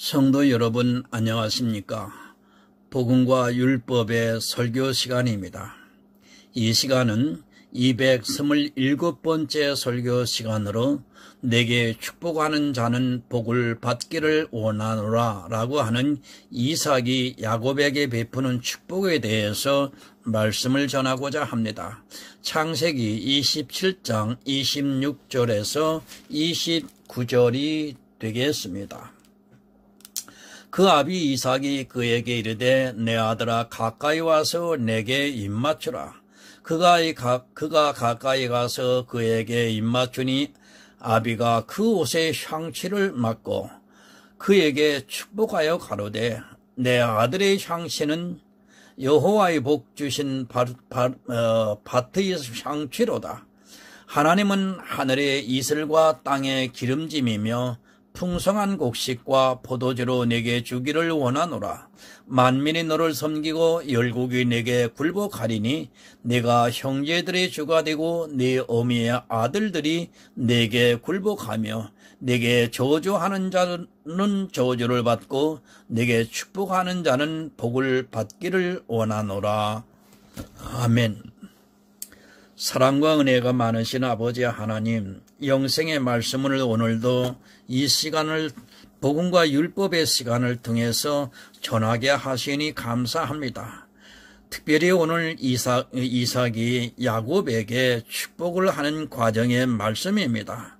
성도 여러분 안녕하십니까? 복음과 율법의 설교 시간입니다. 이 시간은 227번째 설교 시간으로 내게 축복하는 자는 복을 받기를 원하노라 라고 하는 이삭이 야곱에게 베푸는 축복에 대해서 말씀을 전하고자 합니다. 창세기 27장 26절에서 29절이 되겠습니다. 그 아비 이삭이 그에게 이르되 내 아들아 가까이 와서 내게 입맞추라. 그가 가까이 가서 그에게 입맞추니 아비가 그 옷의 향취를 맡고 그에게 축복하여 가로되 내 아들의 향취는 여호와의 복 주신 밭의 향취로다. 하나님은 하늘의 이슬과 땅의 기름짐이며 풍성한 곡식과 포도주로 내게 주기를 원하노라. 만민이 너를 섬기고 열국이 내게 굴복하리니 내가 형제들의 주가 되고 네 어미의 아들들이 내게 굴복하며 내게 저주하는 자는 저주를 받고 내게 축복하는 자는 복을 받기를 원하노라. 아멘. 사랑과 은혜가 많으신 아버지 하나님, 영생의 말씀을 오늘도 이 시간을 복음과 율법의 시간을 통해서 전하게 하시니 감사합니다. 특별히 오늘 이삭이 야곱에게 축복을 하는 과정의 말씀입니다.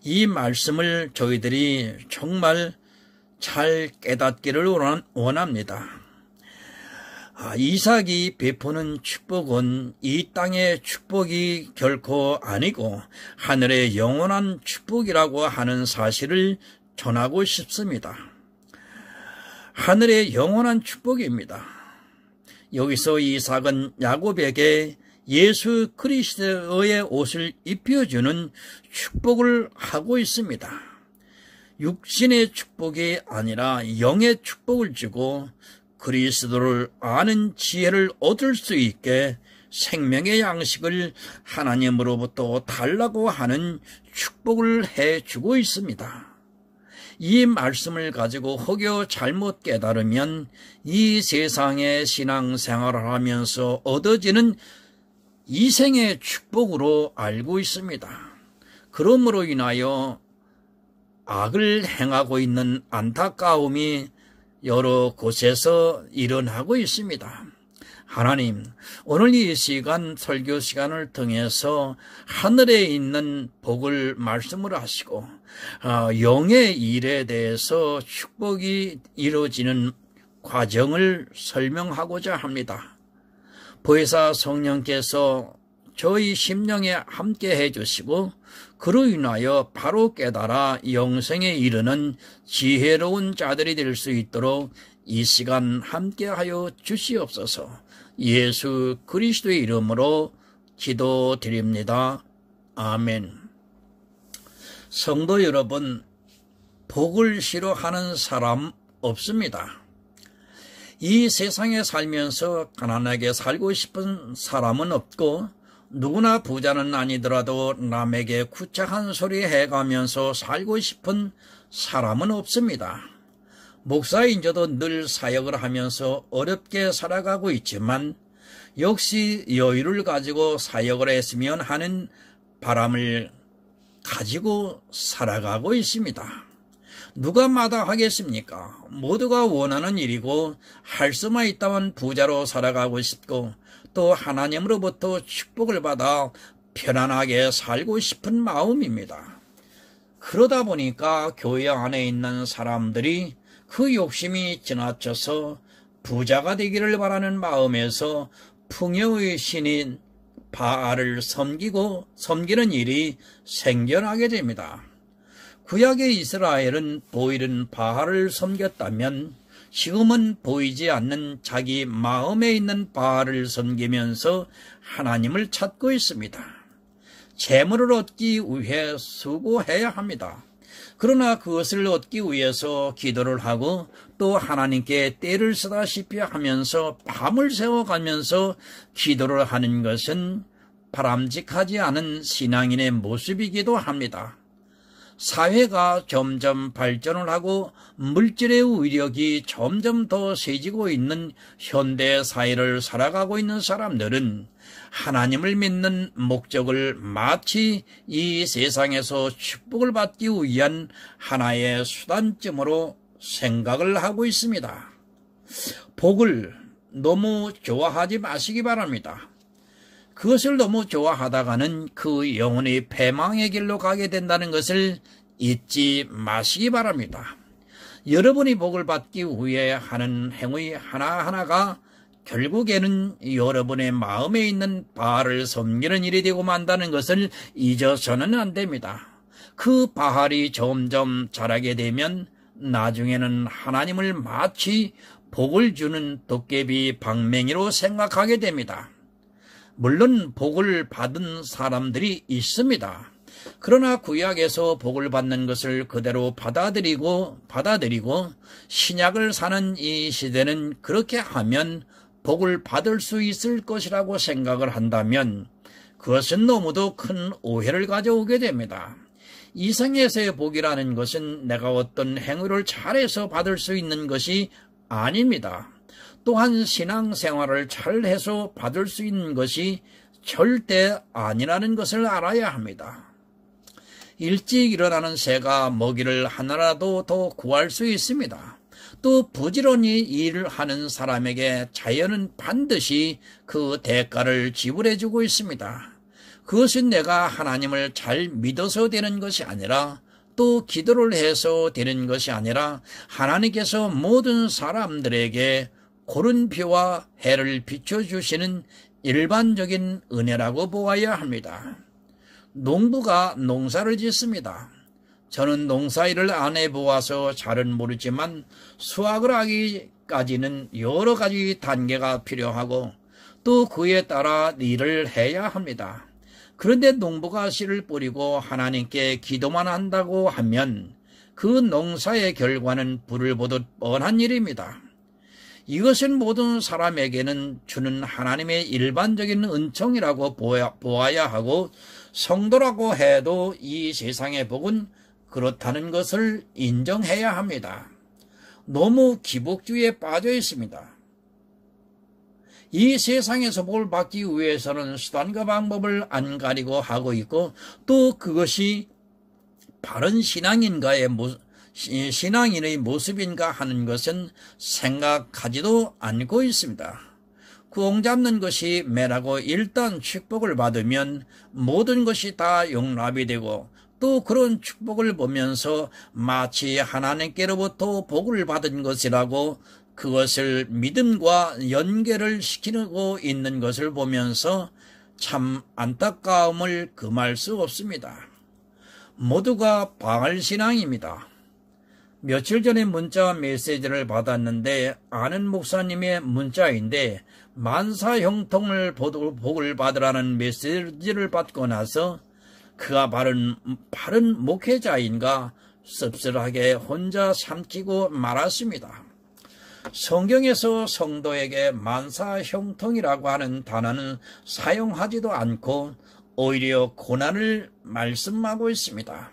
이 말씀을 저희들이 정말 잘 깨닫기를 원합니다. 이삭이 베푸는 축복은 이 땅의 축복이 결코 아니고 하늘의 영원한 축복이라고 하는 사실을 전하고 싶습니다. 하늘의 영원한 축복입니다. 여기서 이삭은 야곱에게 예수 그리스도의 옷을 입혀주는 축복을 하고 있습니다. 육신의 축복이 아니라 영의 축복을 주고 그리스도를 아는 지혜를 얻을 수 있게 생명의 양식을 하나님으로부터 달라고 하는 축복을 해주고 있습니다. 이 말씀을 가지고 혹여 잘못 깨달으면 이 세상의 신앙생활을 하면서 얻어지는 이생의 축복으로 알고 있습니다. 그러므로 인하여 악을 행하고 있는 안타까움이 여러 곳에서 일어나고 있습니다. 하나님, 오늘 이 시간 설교 시간을 통해서 하늘에 있는 복을 말씀을 하시고 영의 일에 대해서 축복이 이루어지는 과정을 설명하고자 합니다. 보혜사 성령께서 저희 심령에 함께 해주시고 그로 인하여 바로 깨달아 영생에 이르는 지혜로운 자들이 될 수 있도록 이 시간 함께하여 주시옵소서. 예수 그리스도의 이름으로 기도드립니다. 아멘. 성도 여러분, 복을 싫어하는 사람 없습니다. 이 세상에 살면서 가난하게 살고 싶은 사람은 없고 누구나 부자는 아니더라도 남에게 구차한 소리 해가면서 살고 싶은 사람은 없습니다. 목사인 저도 늘 사역을 하면서 어렵게 살아가고 있지만 역시 여유를 가지고 사역을 했으면 하는 바람을 가지고 살아가고 있습니다. 누가 마다하겠습니까? 모두가 원하는 일이고 할 수만 있다면 부자로 살아가고 싶고 또 하나님으로부터 축복을 받아 편안하게 살고 싶은 마음입니다. 그러다 보니까 교회 안에 있는 사람들이 그 욕심이 지나쳐서 부자가 되기를 바라는 마음에서 풍요의 신인 바알을 섬기는 일이 생겨나게 됩니다. 구약의 이스라엘은 보이는 바알을 섬겼다면 지금은 보이지 않는 자기 마음에 있는 바알을 섬기면서 하나님을 찾고 있습니다. 재물을 얻기 위해 수고해야 합니다. 그러나 그것을 얻기 위해서 기도를 하고 또 하나님께 때를 쓰다시피 하면서 밤을 새워가면서 기도를 하는 것은 바람직하지 않은 신앙인의 모습이기도 합니다. 사회가 점점 발전을 하고 물질의 위력이 점점 더 세지고 있는 현대 사회를 살아가고 있는 사람들은 하나님을 믿는 목적을 마치 이 세상에서 축복을 받기 위한 하나의 수단점으로 생각을 하고 있습니다. 복을 너무 좋아하지 마시기 바랍니다. 그것을 너무 좋아하다가는 그 영혼이 패망의 길로 가게 된다는 것을 잊지 마시기 바랍니다. 여러분이 복을 받기 위해 하는 행위 하나하나가 결국에는 여러분의 마음에 있는 바알을 섬기는 일이 되고 만다는 것을 잊어서는 안 됩니다. 그 바알이 점점 자라게 되면 나중에는 하나님을 마치 복을 주는 도깨비 방맹이로 생각하게 됩니다. 물론 복을 받은 사람들이 있습니다. 그러나 구약에서 복을 받는 것을 그대로 받아들이고 신약을 사는 이 시대는 그렇게 하면 복을 받을 수 있을 것이라고 생각을 한다면 그것은 너무도 큰 오해를 가져오게 됩니다. 이 생에서의 복이라는 것은 내가 어떤 행위를 잘해서 받을 수 있는 것이 아닙니다. 또한 신앙생활을 잘해서 받을 수 있는 것이 절대 아니라는 것을 알아야 합니다. 일찍 일어나는 새가 먹이를 하나라도 더 구할 수 있습니다. 또 부지런히 일을 하는 사람에게 자연은 반드시 그 대가를 지불해주고 있습니다. 그것은 내가 하나님을 잘 믿어서 되는 것이 아니라 또 기도를 해서 되는 것이 아니라 하나님께서 모든 사람들에게 고른표와 해를 비춰주시는 일반적인 은혜라고 보아야 합니다. 농부가 농사를 짓습니다. 저는 농사일을 안 해보아서 잘은 모르지만 수확을 하기까지는 여러 가지 단계가 필요하고 또 그에 따라 일을 해야 합니다. 그런데 농부가 씨를 뿌리고 하나님께 기도만 한다고 하면 그 농사의 결과는 불을 보듯 뻔한 일입니다. 이것은 모든 사람에게는 주는 하나님의 일반적인 은총이라고 보아야 하고 성도라고 해도 이 세상의 복은 그렇다는 것을 인정해야 합니다. 너무 기복주의에 빠져 있습니다. 이 세상에서 복을 받기 위해서는 수단과 방법을 안 가리고 하고 있고 또 그것이 바른 신앙인의 모습인가 하는 것은 생각하지도 않고 있습니다. 구ong 잡는 것이 매라고 일단 축복을 받으면 모든 것이 다 용납이 되고 또 그런 축복을 보면서 마치 하나님께로부터 복을 받은 것이라고 그것을 믿음과 연결을 시키고 있는 것을 보면서 참 안타까움을 금할 수 없습니다. 모두가 바알 신앙입니다. 며칠 전에 문자 메시지를 받았는데 아는 목사님의 문자인데 만사 형통을 복을 받으라는 메시지를 받고 나서 그가 바른 목회자인가 씁쓸하게 혼자 삼키고 말았습니다. 성경에서 성도에게 만사 형통이라고 하는 단어는 사용하지도 않고 오히려 고난을 말씀하고 있습니다.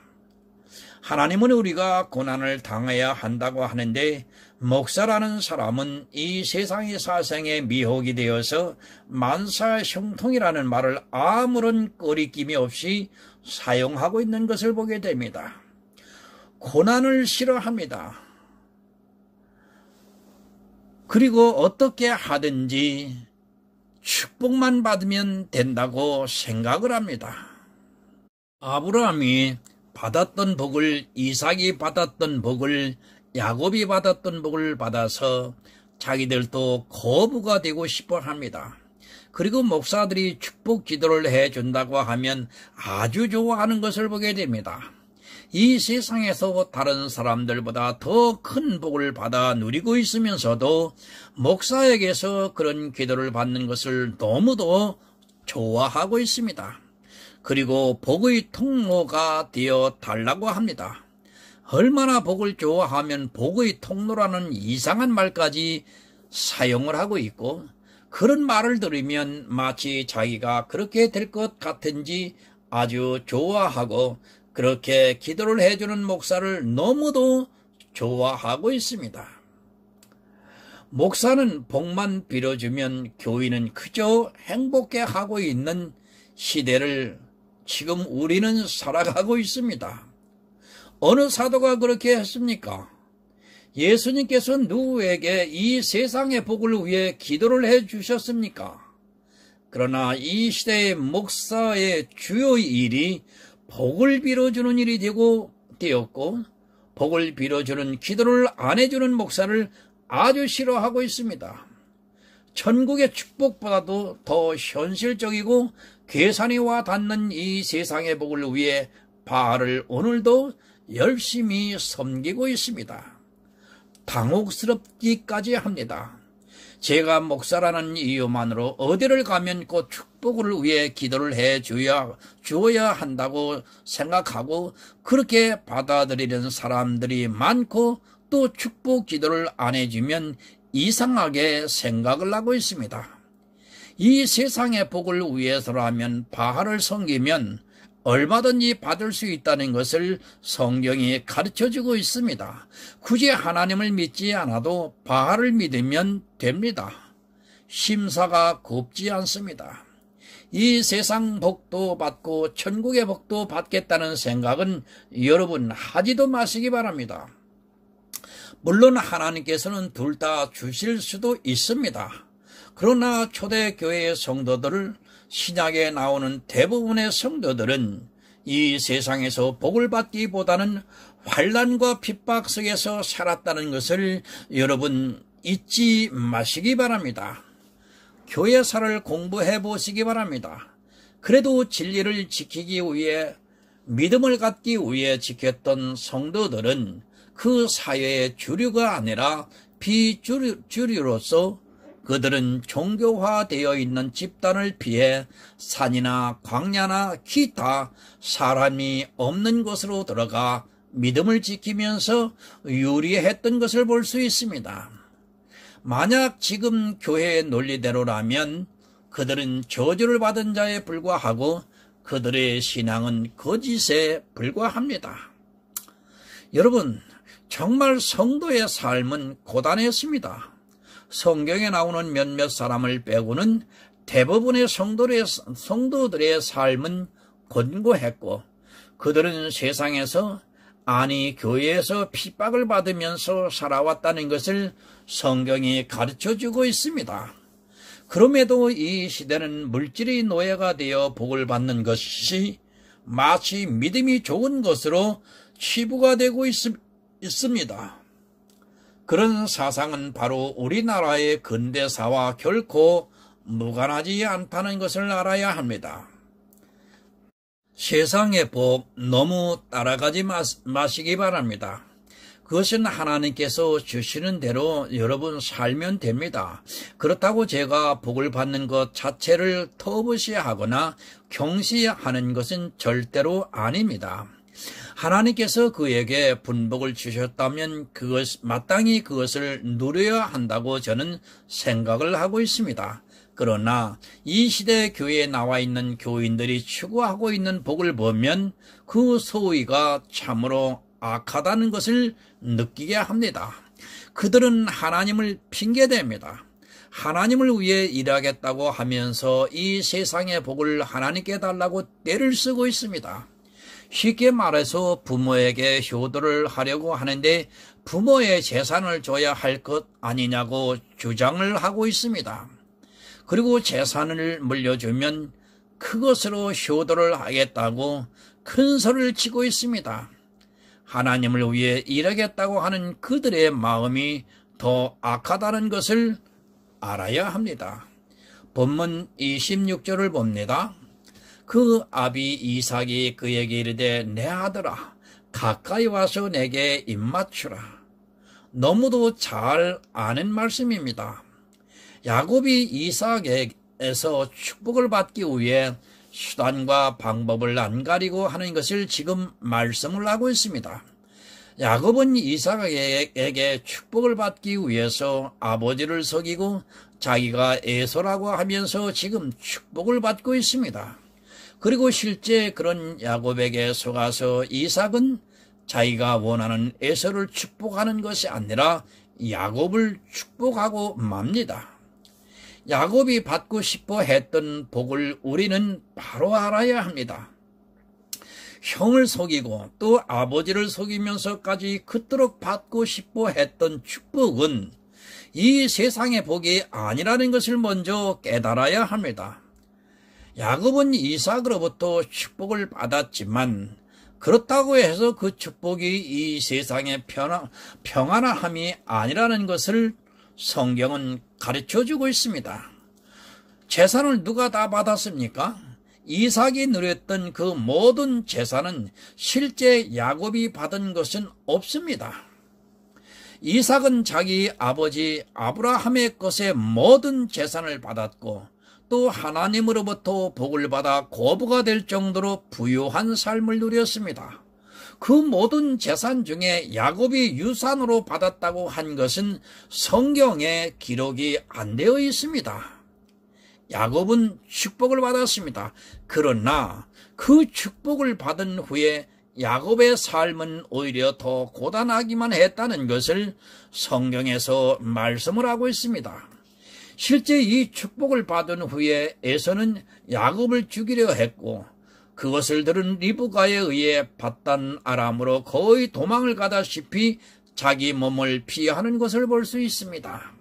하나님은 우리가 고난을 당해야 한다고 하는데 목사라는 사람은 이 세상의 사생에 미혹이 되어서 만사 형통이라는 말을 아무런 꺼리낌이 없이 사용하고 있는 것을 보게 됩니다. 고난을 싫어합니다. 그리고 어떻게 하든지 축복만 받으면 된다고 생각을 합니다. 아브라함이 받았던 복을, 이삭이 받았던 복을, 야곱이 받았던 복을 받아서 자기들도 거부가 되고 싶어 합니다. 그리고 목사들이 축복 기도를 해준다고 하면 아주 좋아하는 것을 보게 됩니다. 이 세상에서 다른 사람들보다 더 큰 복을 받아 누리고 있으면서도 목사에게서 그런 기도를 받는 것을 너무도 좋아하고 있습니다. 그리고 복의 통로가 되어 달라고 합니다. 얼마나 복을 좋아하면 복의 통로라는 이상한 말까지 사용을 하고 있고 그런 말을 들으면 마치 자기가 그렇게 될 것 같은지 아주 좋아하고 그렇게 기도를 해주는 목사를 너무도 좋아하고 있습니다. 목사는 복만 빌어주면 교인은 그저 행복해하고 있는 시대를 지금 우리는 살아가고 있습니다. 어느 사도가 그렇게 했습니까? 예수님께서 누구에게 이 세상의 복을 위해 기도를 해 주셨습니까? 그러나 이 시대의 목사의 주요 일이 복을 빌어주는 일이 되었고, 복을 빌어주는 기도를 안 해주는 목사를 아주 싫어하고 있습니다. 천국의 축복보다도 더 현실적이고 계산이 와 닿는 이 세상의 복을 위해 바알을 오늘도 열심히 섬기고 있습니다. 당혹스럽기까지 합니다. 제가 목사라는 이유만으로 어디를 가면 꼭 축복을 위해 기도를 해 주어야 한다고 생각하고 그렇게 받아들이는 사람들이 많고 또 축복 기도를 안 해주면 이상하게 생각을 하고 있습니다. 이 세상의 복을 위해서라면 바알을 섬기면 얼마든지 받을 수 있다는 것을 성경이 가르쳐주고 있습니다. 굳이 하나님을 믿지 않아도 바알을 믿으면 됩니다. 심사가 곱지 않습니다. 이 세상 복도 받고 천국의 복도 받겠다는 생각은 여러분 하지도 마시기 바랍니다. 물론 하나님께서는 둘 다 주실 수도 있습니다. 그러나 초대교회의 성도들을 신약에 나오는 대부분의 성도들은 이 세상에서 복을 받기보다는 환난과 핍박 속에서 살았다는 것을 여러분 잊지 마시기 바랍니다. 교회사를 공부해 보시기 바랍니다. 그래도 진리를 지키기 위해 믿음을 갖기 위해 지켰던 성도들은 그 사회의 주류가 아니라 비주류로서 그들은 종교화되어 있는 집단을 피해 산이나 광야나 기타 사람이 없는 곳으로 들어가 믿음을 지키면서 유리했던 것을 볼 수 있습니다. 만약 지금 교회의 논리대로라면 그들은 저주를 받은 자에 불과하고 그들의 신앙은 거짓에 불과합니다. 여러분, 정말 성도의 삶은 고단했습니다. 성경에 나오는 몇몇 사람을 빼고는 대부분의 성도들의 삶은 곤고했고 그들은 세상에서 교회에서 핍박을 받으면서 살아왔다는 것을 성경이 가르쳐주고 있습니다. 그럼에도 이 시대는 물질의 노예가 되어 복을 받는 것이 마치 믿음이 좋은 것으로 치부가 되고 있습니다. 그런 사상은 바로 우리나라의 근대사와 결코 무관하지 않다는 것을 알아야 합니다. 세상의 복 너무 따라가지 마시기 바랍니다. 그것은 하나님께서 주시는 대로 여러분 살면 됩니다. 그렇다고 제가 복을 받는 것 자체를 터부시하거나 경시하는 것은 절대로 아닙니다. 하나님께서 그에게 분복을 주셨다면 마땅히 그것을 누려야 한다고 저는 생각을 하고 있습니다. 그러나 이 시대 교회에 나와 있는 교인들이 추구하고 있는 복을 보면 그 소위가 참으로 악하다는 것을 느끼게 합니다. 그들은 하나님을 핑계댑니다. 하나님을 위해 일하겠다고 하면서 이 세상의 복을 하나님께 달라고 떼를 쓰고 있습니다. 쉽게 말해서 부모에게 효도를 하려고 하는데 부모의 재산을 줘야 할 것 아니냐고 주장을 하고 있습니다. 그리고 재산을 물려주면 그것으로 효도를 하겠다고 큰 소리를 치고 있습니다. 하나님을 위해 일하겠다고 하는 그들의 마음이 더 악하다는 것을 알아야 합니다. 본문 26절을 봅니다. 그 아비 이삭이 그에게 이르되 내 아들아 가까이 와서 내게 입맞추라. 너무도 잘 아는 말씀입니다. 야곱이 이삭에게서 축복을 받기 위해 수단과 방법을 안 가리고 하는 것을 지금 말씀을 하고 있습니다. 야곱은 이삭에게 축복을 받기 위해서 아버지를 속이고 자기가 에서라고 하면서 지금 축복을 받고 있습니다. 그리고 실제 그런 야곱에게 속아서 이삭은 자기가 원하는 에서를 축복하는 것이 아니라 야곱을 축복하고 맙니다. 야곱이 받고 싶어 했던 복을 우리는 바로 알아야 합니다. 형을 속이고 또 아버지를 속이면서까지 그토록 받고 싶어 했던 축복은 이 세상의 복이 아니라는 것을 먼저 깨달아야 합니다. 야곱은 이삭으로부터 축복을 받았지만 그렇다고 해서 그 축복이 이 세상의 평안함이 아니라는 것을 성경은 가르쳐주고 있습니다. 재산을 누가 다 받았습니까? 이삭이 누렸던 그 모든 재산은 실제 야곱이 받은 것은 없습니다. 이삭은 자기 아버지 아브라함의 것에 모든 재산을 받았고 또 하나님으로부터 복을 받아 고부가 될 정도로 부유한 삶을 누렸습니다. 그 모든 재산 중에 야곱이 유산으로 받았다고 한 것은 성경에 기록이 안 되어 있습니다. 야곱은 축복을 받았습니다. 그러나 그 축복을 받은 후에 야곱의 삶은 오히려 더 고단하기만 했다는 것을 성경에서 말씀을 하고 있습니다. 실제 이 축복을 받은 후에 에서는 야곱을 죽이려 했고 그것을 들은 리브가에 의해 밧단 아람으로 거의 도망을 가다시피 자기 몸을 피하는 것을 볼 수 있습니다.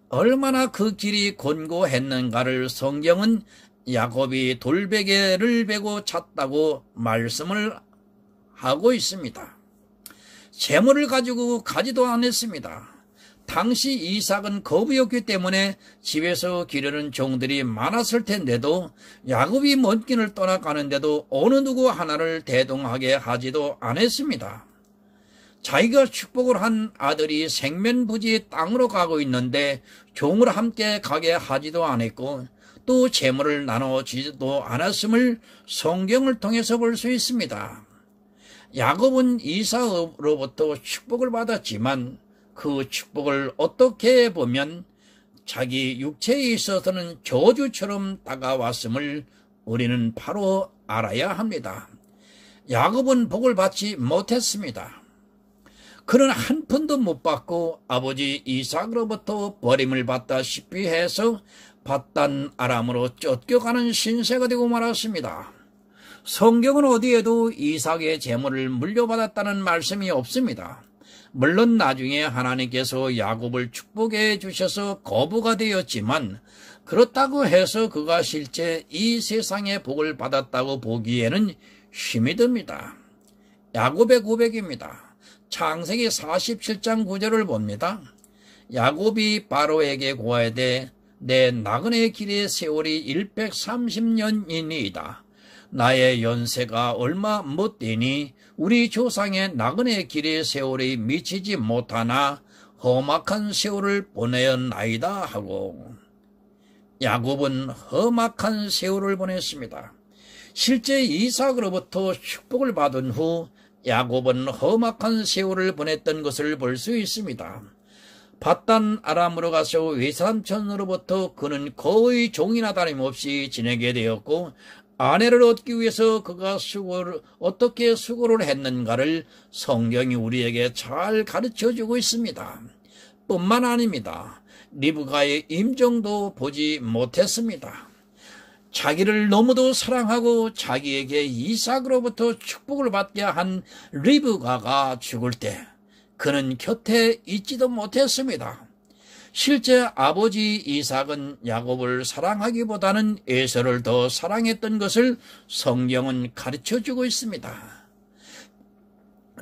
얼마나 그 길이 곤고했는가를 성경은 야곱이 돌베개를 베고 잤다고 말씀을 하고 있습니다. 재물을 가지고 가지도 않았습니다. 당시 이삭은 거부였기 때문에 집에서 기르는 종들이 많았을 텐데도 야곱이 먼 길을 떠나가는데도 어느 누구 하나를 대동하게 하지도 않았습니다. 자기가 축복을 한 아들이 생면부지 땅으로 가고 있는데 종을 함께 가게 하지도 않았고 또 재물을 나눠주지도 않았음을 성경을 통해서 볼 수 있습니다. 야곱은 이삭으로부터 축복을 받았지만 그 축복을 어떻게 보면 자기 육체에 있어서는 저주처럼 다가왔음을 우리는 바로 알아야 합니다. 야곱은 복을 받지 못했습니다. 그는 한 푼도 못 받고 아버지 이삭으로부터 버림을 받다시피 해서 밧단 아람으로 쫓겨가는 신세가 되고 말았습니다. 성경은 어디에도 이삭의 재물을 물려받았다는 말씀이 없습니다. 물론 나중에 하나님께서 야곱을 축복해 주셔서 거부가 되었지만 그렇다고 해서 그가 실제 이 세상의 복을 받았다고 보기에는 힘이 듭니다. 야곱의 고백입니다. 창세기 47장 9절을 봅니다. 야곱이 바로에게 고하되 내 나그네 길의 세월이 130년이니이다. 나의 연세가 얼마 못 되니 우리 조상의 나그네 길의 세월이 미치지 못하나 험악한 세월을 보내었나이다 하고 야곱은 험악한 세월을 보냈습니다. 실제 이삭으로부터 축복을 받은 후 야곱은 험악한 세월을 보냈던 것을 볼 수 있습니다. 밧단 아람으로 가서 외삼촌으로부터 그는 거의 종이나 다름없이 지내게 되었고 아내를 얻기 위해서 그가 어떻게 수고를 했는가를 성경이 우리에게 잘 가르쳐주고 있습니다. 뿐만 아닙니다. 리브가의 임종도 보지 못했습니다. 자기를 너무도 사랑하고 자기에게 이삭으로부터 축복을 받게 한 리브가가 죽을 때 그는 곁에 있지도 못했습니다. 실제 아버지 이삭은 야곱을 사랑하기보다는 에서를 더 사랑했던 것을 성경은 가르쳐주고 있습니다.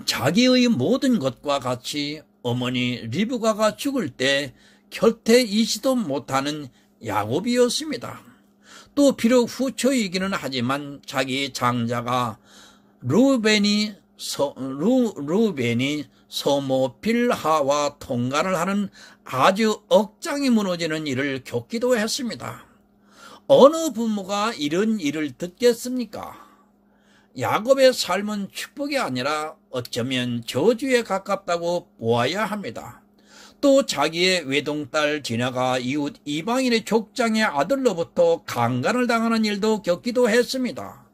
자기의 모든 것과 같이 어머니 리브가가 죽을 때 곁에 있지도 못하는 야곱이었습니다. 또 비록 후처이기는 하지만 자기 장자가 루벤이 서모 빌하와 통관을 하는 아주 억장이 무너지는 일을 겪기도 했습니다. 어느 부모가 이런 일을 듣겠습니까? 야곱의 삶은 축복이 아니라 어쩌면 저주에 가깝다고 보아야 합니다. 또 자기의 외동딸 디나가 이웃 이방인의 족장의 아들로부터 강간을 당하는 일도 겪기도 했습니다.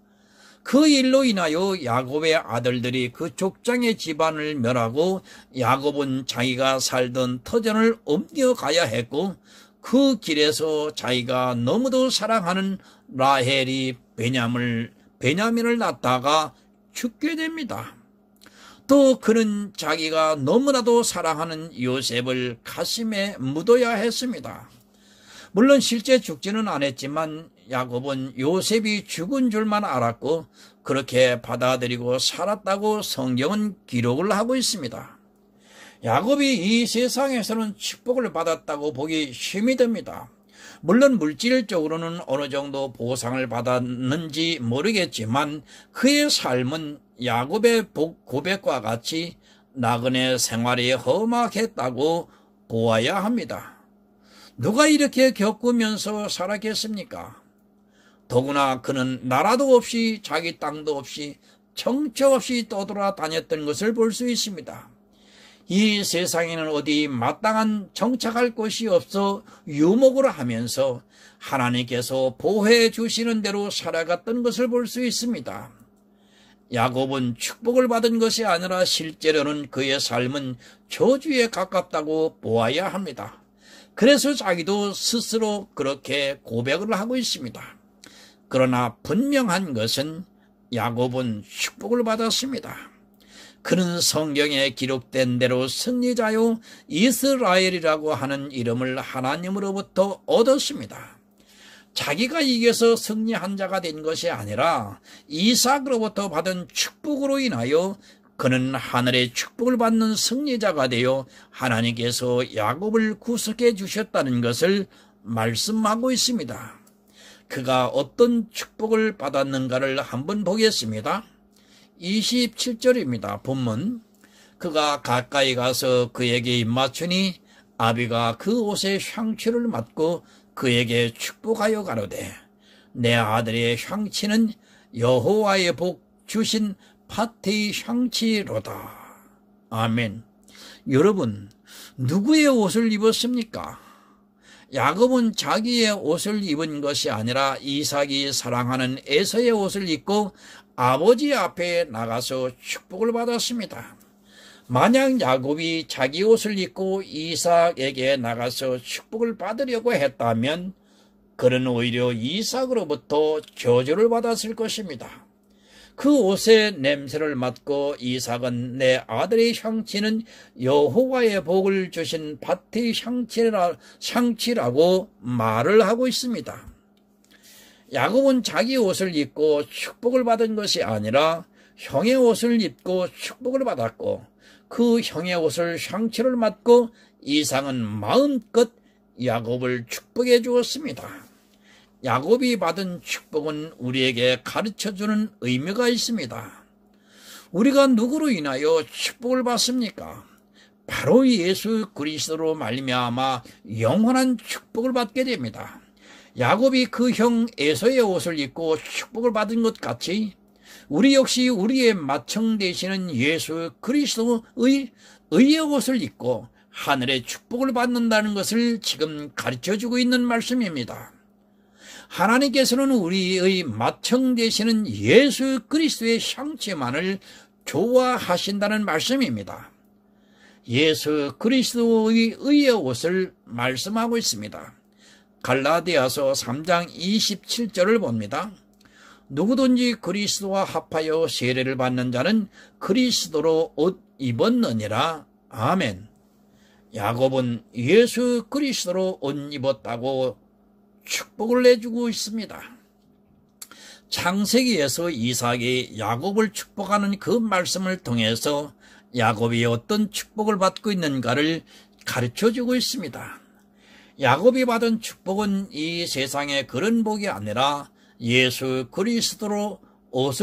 그 일로 인하여 야곱의 아들들이 그 족장의 집안을 멸하고 야곱은 자기가 살던 터전을 옮겨가야 했고, 그 길에서 자기가 너무도 사랑하는 라헬이 베냐민을 낳다가 죽게 됩니다. 또 그는 자기가 너무나도 사랑하는 요셉을 가슴에 묻어야 했습니다. 물론 실제 죽지는 않았지만 야곱은 요셉이 죽은 줄만 알았고 그렇게 받아들이고 살았다고 성경은 기록을 하고 있습니다. 야곱이 이 세상에서는 축복을 받았다고 보기 힘이 듭니다. 물론 물질적으로는 어느 정도 보상을 받았는지 모르겠지만 그의 삶은 야곱의 고백과 같이 나그네 생활이 험악했다고 보아야 합니다. 누가 이렇게 겪으면서 살았겠습니까? 더구나 그는 나라도 없이 자기 땅도 없이 정처 없이 떠돌아다녔던 것을 볼 수 있습니다. 이 세상에는 어디 마땅한 정착할 곳이 없어 유목을 하면서 하나님께서 보호해 주시는 대로 살아갔던 것을 볼 수 있습니다. 야곱은 축복을 받은 것이 아니라 실제로는 그의 삶은 저주에 가깝다고 보아야 합니다. 그래서 자기도 스스로 그렇게 고백을 하고 있습니다. 그러나 분명한 것은 야곱은 축복을 받았습니다. 그는 성경에 기록된 대로 승리자요 이스라엘이라고 하는 이름을 하나님으로부터 얻었습니다. 자기가 이겨서 승리한 자가 된 것이 아니라 이삭으로부터 받은 축복으로 인하여 그는 하늘의 축복을 받는 승리자가 되어 하나님께서 야곱을 구속해 주셨다는 것을 말씀하고 있습니다. 그가 어떤 축복을 받았는가를 한번 보겠습니다. 27절입니다. 본문. 그가 가까이 가서 그에게 입맞추니 아비가 그 옷에 향취를 맡고 그에게 축복하여 가로되 내 아들의 향취는 여호와의 복 주신 밭의 향취로다. 아멘. 여러분, 누구의 옷을 입었습니까? 야곱은 자기의 옷을 입은 것이 아니라 이삭이 사랑하는 에서의 옷을 입고 아버지 앞에 나가서 축복을 받았습니다. 만약 야곱이 자기 옷을 입고 이삭에게 나가서 축복을 받으려고 했다면 그는 오히려 이삭으로부터 저주를 받았을 것입니다. 그 옷의 냄새를 맡고 이삭은 내 아들의 향취는 여호와의 복을 주신 밭의 향취라고 말을 하고 있습니다. 야곱은 자기 옷을 입고 축복을 받은 것이 아니라 형의 옷을 입고 축복을 받았고 그 형의 옷을 향취를 맡고 이삭은 마음껏 야곱을 축복해 주었습니다. 야곱이 받은 축복은 우리에게 가르쳐주는 의미가 있습니다. 우리가 누구로 인하여 축복을 받습니까? 바로 예수 그리스도로 말미암아 영원한 축복을 받게 됩니다. 야곱이 그 형 에서의 옷을 입고 축복을 받은 것 같이 우리 역시 우리의 맏형 되시는 예수 그리스도의 의의 옷을 입고 하늘의 축복을 받는다는 것을 지금 가르쳐주고 있는 말씀입니다. 하나님께서는 우리의 맏형 되시는 예수 그리스도의 향취만을 좋아하신다는 말씀입니다. 예수 그리스도의 의의 옷을 말씀하고 있습니다. 갈라디아서 3장 27절을 봅니다. 누구든지 그리스도와 합하여 세례를 받는 자는 그리스도로 옷 입었느니라. 아멘. 야곱은 예수 그리스도로 옷 입었다고 축복을 내주고 있습니다. 창세기에서 이삭이 야곱을 축복하는 그 말씀을 통해서 야곱이 어떤 축복을 받고 있는가를 가르쳐주고 있습니다. 야곱이 받은 축복은 이 세상의 그런 복이 아니라 예수 그리스도로 옷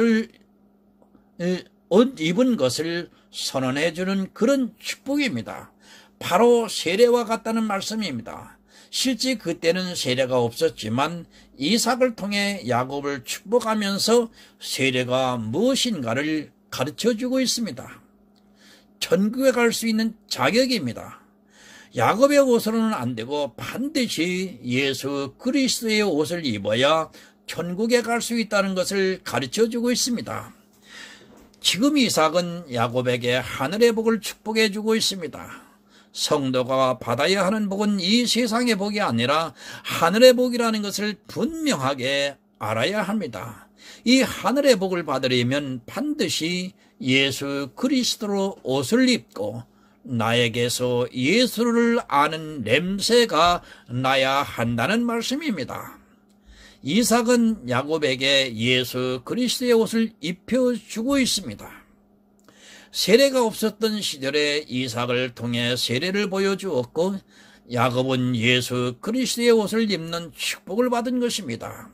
입은 것을 선언해주는 그런 축복입니다. 바로 세례와 같다는 말씀입니다. 실제 그때는 세례가 없었지만 이삭을 통해 야곱을 축복하면서 세례가 무엇인가를 가르쳐주고 있습니다. 천국에 갈 수 있는 자격입니다. 야곱의 옷으로는 안 되고 반드시 예수 그리스도의 옷을 입어야 천국에 갈 수 있다는 것을 가르쳐주고 있습니다. 지금 이삭은 야곱에게 하늘의 복을 축복해 주고 있습니다. 성도가 받아야 하는 복은 이 세상의 복이 아니라 하늘의 복이라는 것을 분명하게 알아야 합니다. 이 하늘의 복을 받으려면 반드시 예수 그리스도로 옷을 입고 나에게서 예수를 아는 냄새가 나야 한다는 말씀입니다. 이삭은 야곱에게 예수 그리스도의 옷을 입혀주고 있습니다. 세례가 없었던 시절에 이삭을 통해 세례를 보여주었고 야곱은 예수 그리스도의 옷을 입는 축복을 받은 것입니다.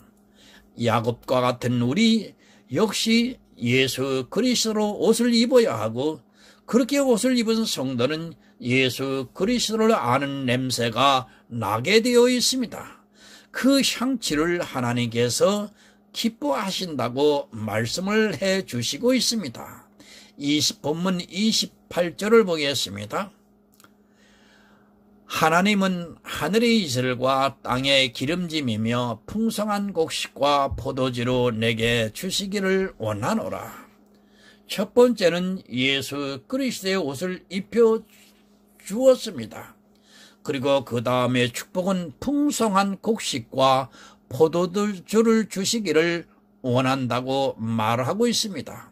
야곱과 같은 우리 역시 예수 그리스도로 옷을 입어야 하고 그렇게 옷을 입은 성도는 예수 그리스도를 아는 냄새가 나게 되어 있습니다. 그 향취를 하나님께서 기뻐하신다고 말씀을 해 주시고 있습니다. 본문 28절을 보겠습니다. 하나님은 하늘의 이슬과 땅의 기름짐이며 풍성한 곡식과 포도주로 내게 주시기를 원하노라. 첫 번째는 예수 그리스도의 옷을 입혀 주었습니다. 그리고 그 다음에 축복은 풍성한 곡식과 포도주를 주시기를 원한다고 말하고 있습니다.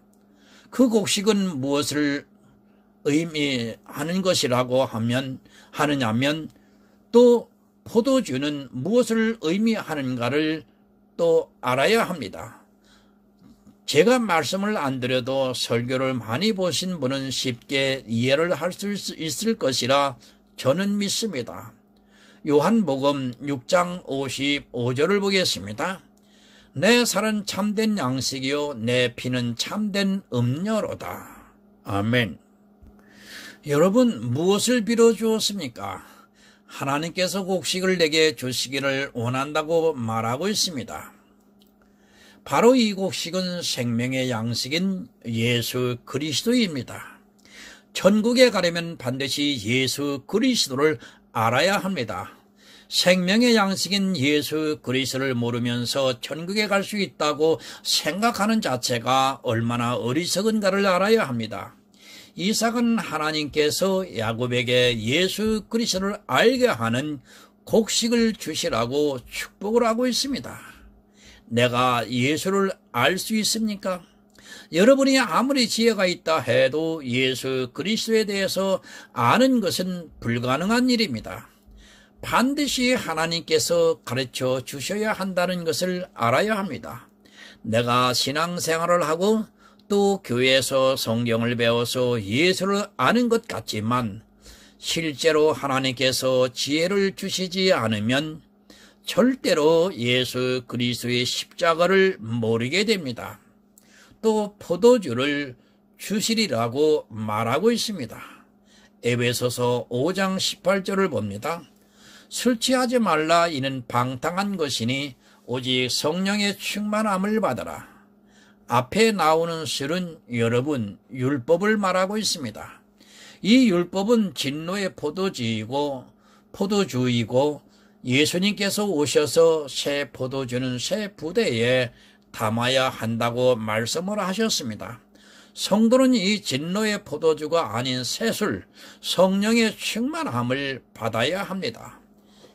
그 곡식은 무엇을 의미하는 것이라고 하느냐면 또 포도주는 무엇을 의미하는가를 또 알아야 합니다. 제가 말씀을 안 드려도 설교를 많이 보신 분은 쉽게 이해를 할 수 있을 것이라 저는 믿습니다. 요한복음 6장 55절을 보겠습니다. 내 살은 참된 양식이요 내 피는 참된 음료로다. 아멘. 여러분 무엇을 빌어주었습니까? 하나님께서 곡식을 내게 주시기를 원한다고 말하고 있습니다. 바로 이 곡식은 생명의 양식인 예수 그리스도입니다. 천국에 가려면 반드시 예수 그리스도를 알아야 합니다. 생명의 양식인 예수 그리스도를 모르면서 천국에 갈 수 있다고 생각하는 자체가 얼마나 어리석은가를 알아야 합니다. 이삭은 하나님께서 야곱에게 예수 그리스도를 알게 하는 곡식을 주시라고 축복을 하고 있습니다. 내가 예수를 알 수 있습니까? 여러분이 아무리 지혜가 있다 해도 예수 그리스도에 대해서 아는 것은 불가능한 일입니다. 반드시 하나님께서 가르쳐 주셔야 한다는 것을 알아야 합니다. 내가 신앙생활을 하고 또 교회에서 성경을 배워서 예수를 아는 것 같지만 실제로 하나님께서 지혜를 주시지 않으면 절대로 예수 그리스도의 십자가를 모르게 됩니다. 또 포도주를 주시리라고 말하고 있습니다. 에베소서 5장 18절을 봅니다. 술 취하지 말라 이는 방탕한 것이니 오직 성령의 충만함을 받아라. 앞에 나오는 술은 여러분 율법을 말하고 있습니다. 이 율법은 진노의 포도주이고 예수님께서 오셔서 새 포도주는 새 부대에 담아야 한다고 말씀을 하셨습니다. 성도는 이 진노의 포도주가 아닌 새술, 성령의 충만함을 받아야 합니다.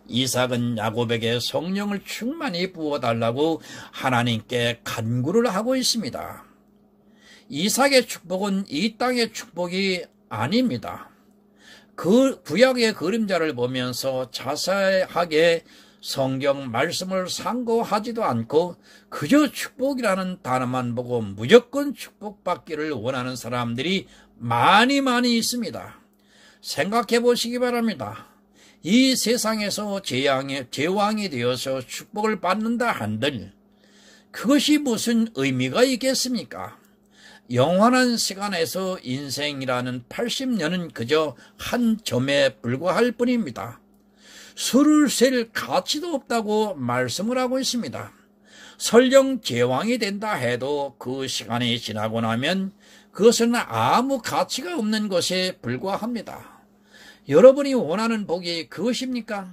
이삭은 야곱에게 성령을 충만히 부어달라고 하나님께 간구를 하고 있습니다. 이삭의 축복은 이 땅의 축복이 아닙니다. 그 구약의 그림자를 보면서 자세하게 성경 말씀을 상고하지도 않고 그저 축복이라는 단어만 보고 무조건 축복받기를 원하는 사람들이 많이 있습니다. 생각해 보시기 바랍니다. 이 세상에서 제왕이 되어서 축복을 받는다 한들 그것이 무슨 의미가 있겠습니까? 영원한 시간에서 인생이라는 80년은 그저 한 점에 불과할 뿐입니다. 술을 셀 가치도 없다고 말씀을 하고 있습니다. 설령 제왕이 된다 해도 그 시간이 지나고 나면 그것은 아무 가치가 없는 것에 불과합니다. 여러분이 원하는 복이 그것입니까?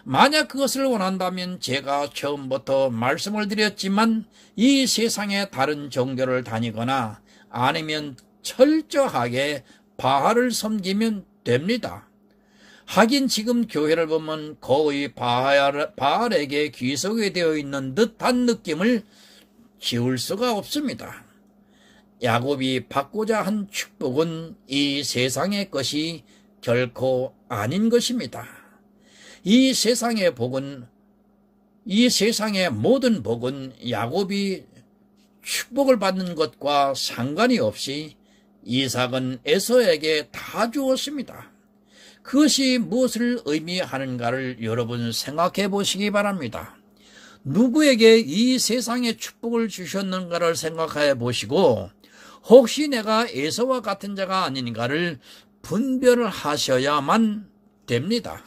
만약 그것을 원한다면 제가 처음부터 말씀을 드렸지만 이 세상의 다른 종교를 다니거나 아니면 철저하게 바알을 섬기면 됩니다. 하긴 지금 교회를 보면 거의 바알에게 귀속이 되어 있는 듯한 느낌을 지울 수가 없습니다. 야곱이 받고자 한 축복은 이 세상의 것이 결코 아닌 것입니다. 이 세상의 모든 복은 야곱이 축복을 받는 것과 상관이 없이 이삭은 에서에게 다 주었습니다. 그것이 무엇을 의미하는가를 여러분 생각해 보시기 바랍니다. 누구에게 이 세상의 축복을 주셨는가를 생각해 보시고 혹시 내가 에서와 같은 자가 아닌가를 분별을 하셔야만 됩니다.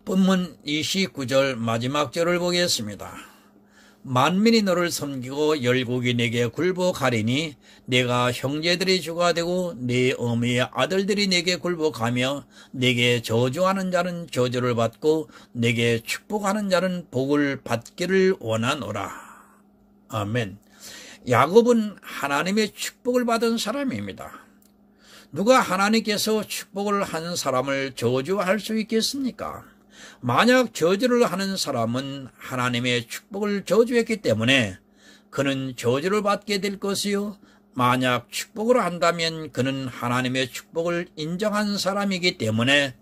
본문 29절 마지막 절을 보겠습니다. 만민이 너를 섬기고 열국이 내게 굴복하리니 내가 형제들이 주가 되고 네 어미의 아들들이 내게 굴복하며 내게 저주하는 자는 저주를 받고 내게 축복하는 자는 복을 받기를 원하노라. 아멘. 야곱은 하나님의 축복을 받은 사람입니다. 누가 하나님께서 축복을 한 사람을 저주할 수 있겠습니까? 만약 저주를 하는 사람은 하나님의 축복을 저주했기 때문에 그는 저주를 받게 될 것이요, 만약 축복을 한다면 그는 하나님의 축복을 인정한 사람이기 때문에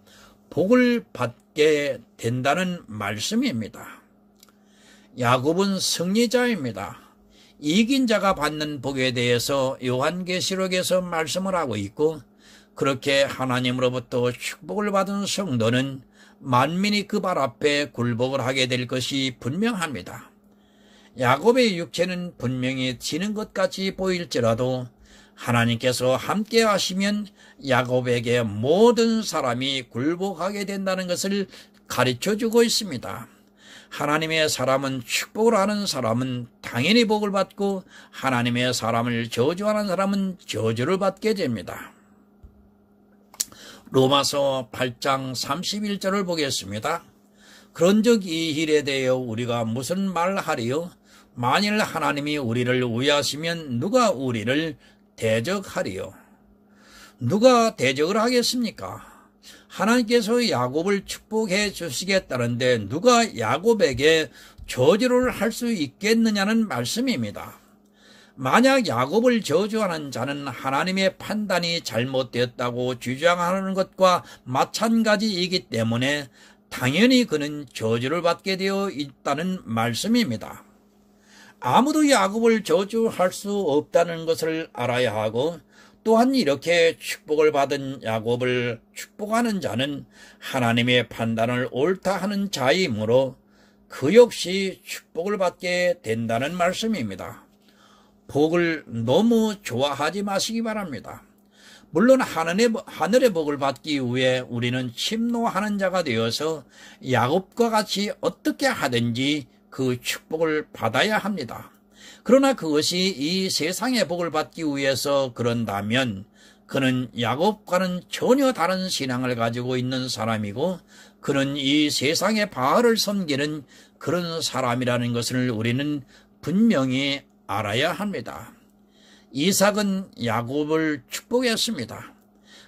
복을 받게 된다는 말씀입니다. 야곱은 승리자입니다. 이긴 자가 받는 복에 대해서 요한계시록에서 말씀을 하고 있고, 그렇게 하나님으로부터 축복을 받은 성도는 만민이 그 발 앞에 굴복을 하게 될 것이 분명합니다. 야곱의 육체는 분명히 지는 것 같이 보일지라도 하나님께서 함께 하시면 야곱에게 모든 사람이 굴복하게 된다는 것을 가르쳐주고 있습니다. 하나님의 사람은 축복을 하는 사람은 당연히 복을 받고 하나님의 사람을 저주하는 사람은 저주를 받게 됩니다. 로마서 8장 31절을 보겠습니다. 그런즉 이 일에 대하여 우리가 무슨 말하리요? 만일 하나님이 우리를 위하시면 누가 우리를 대적하리요? 누가 대적을 하겠습니까? 하나님께서 야곱을 축복해 주시겠다는데 누가 야곱에게 저주를 할 수 있겠느냐는 말씀입니다. 만약 야곱을 저주하는 자는 하나님의 판단이 잘못되었다고 주장하는 것과 마찬가지이기 때문에 당연히 그는 저주를 받게 되어 있다는 말씀입니다. 아무도 야곱을 저주할 수 없다는 것을 알아야 하고, 또한 이렇게 축복을 받은 야곱을 축복하는 자는 하나님의 판단을 옳다 하는 자이므로 그 역시 축복을 받게 된다는 말씀입니다. 복을 너무 좋아하지 마시기 바랍니다. 물론 하늘의 복을 받기 위해 우리는 침노하는 자가 되어서 야곱과 같이 어떻게 하든지 그 축복을 받아야 합니다. 그러나 그것이 이 세상의 복을 받기 위해서 그런다면 그는 야곱과는 전혀 다른 신앙을 가지고 있는 사람이고, 그는 이 세상의 바알을 섬기는 그런 사람이라는 것을 우리는 분명히 알아야 합니다. 이삭은 야곱을 축복했습니다.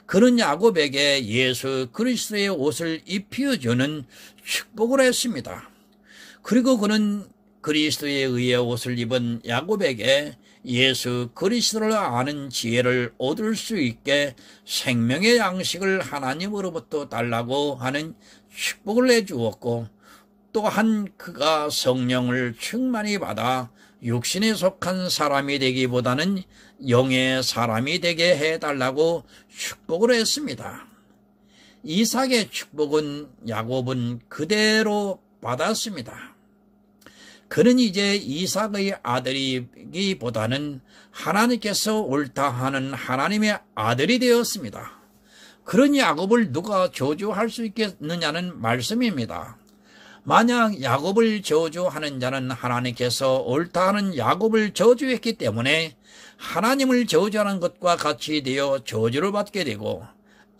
그는 야곱에게 예수 그리스도의 옷을 입혀주는 축복을 했습니다. 그리고 그는 그리스도에 의해 옷을 입은 야곱에게 예수 그리스도를 아는 지혜를 얻을 수 있게 생명의 양식을 하나님으로부터 달라고 하는 축복을 해주었고, 또한 그가 성령을 충만히 받아 육신에 속한 사람이 되기보다는 영의 사람이 되게 해달라고 축복을 했습니다. 이삭의 축복은 야곱은 그대로 받았습니다. 그는 이제 이삭의 아들이기보다는 하나님께서 옳다 하는 하나님의 아들이 되었습니다. 그런 야곱을 누가 저주할 수 있겠느냐는 말씀입니다. 만약 야곱을 저주하는 자는 하나님께서 옳다 하는 야곱을 저주했기 때문에 하나님을 저주하는 것과 같이 되어 저주를 받게 되고,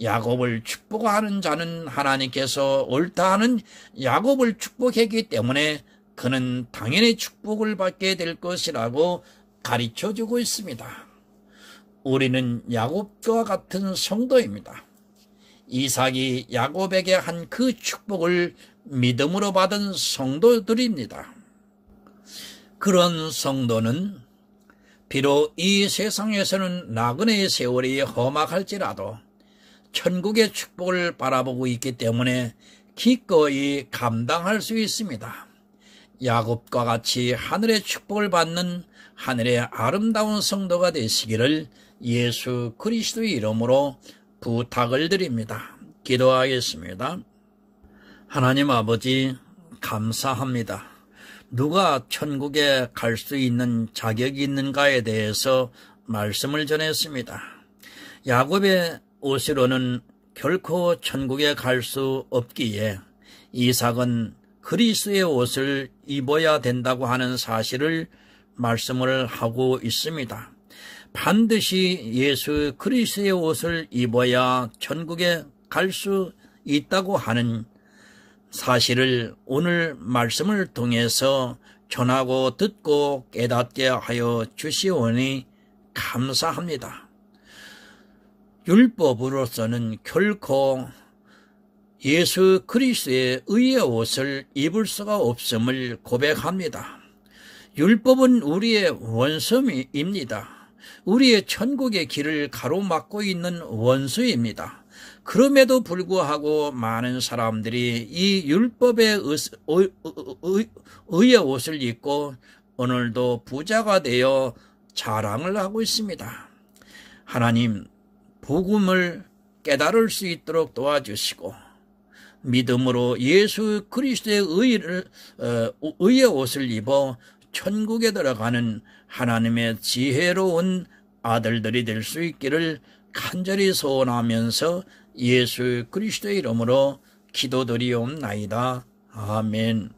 야곱을 축복하는 자는 하나님께서 옳다 하는 야곱을 축복했기 때문에 그는 당연히 축복을 받게 될 것이라고 가르쳐주고 있습니다. 우리는 야곱과 같은 성도입니다. 이삭이 야곱에게 한 그 축복을 믿음으로 받은 성도들입니다. 그런 성도는 비록 이 세상에서는 나그네의 세월이 험악할지라도 천국의 축복을 바라보고 있기 때문에 기꺼이 감당할 수 있습니다. 야곱과 같이 하늘의 축복을 받는 하늘의 아름다운 성도가 되시기를 예수 그리스도의 이름으로 부탁을 드립니다. 기도하겠습니다. 하나님 아버지, 감사합니다. 누가 천국에 갈 수 있는 자격이 있는가에 대해서 말씀을 전했습니다. 야곱의 옷으로는 결코 천국에 갈 수 없기에 이삭은 그리스도의 옷을 입어야 된다고 하는 사실을 말씀을 하고 있습니다. 반드시 예수 그리스도의 옷을 입어야 천국에 갈 수 있다고 하는 사실을 오늘 말씀을 통해서 전하고 듣고 깨닫게 하여 주시오니 감사합니다. 율법으로서는 결코 예수 그리스도의 의의 옷을 입을 수가 없음을 고백합니다. 율법은 우리의 원수입니다. 우리의 천국의 길을 가로막고 있는 원수입니다. 그럼에도 불구하고 많은 사람들이 이 율법의 의의 옷을 입고 오늘도 부자가 되어 자랑을 하고 있습니다. 하나님, 복음을 깨달을 수 있도록 도와주시고 믿음으로 예수 그리스도의 의의 옷을 입어 천국에 들어가는 하나님의 지혜로운 아들들이 될 수 있기를 간절히 소원하면서 예수 그리스도의 이름으로 기도드리옵나이다. 아멘.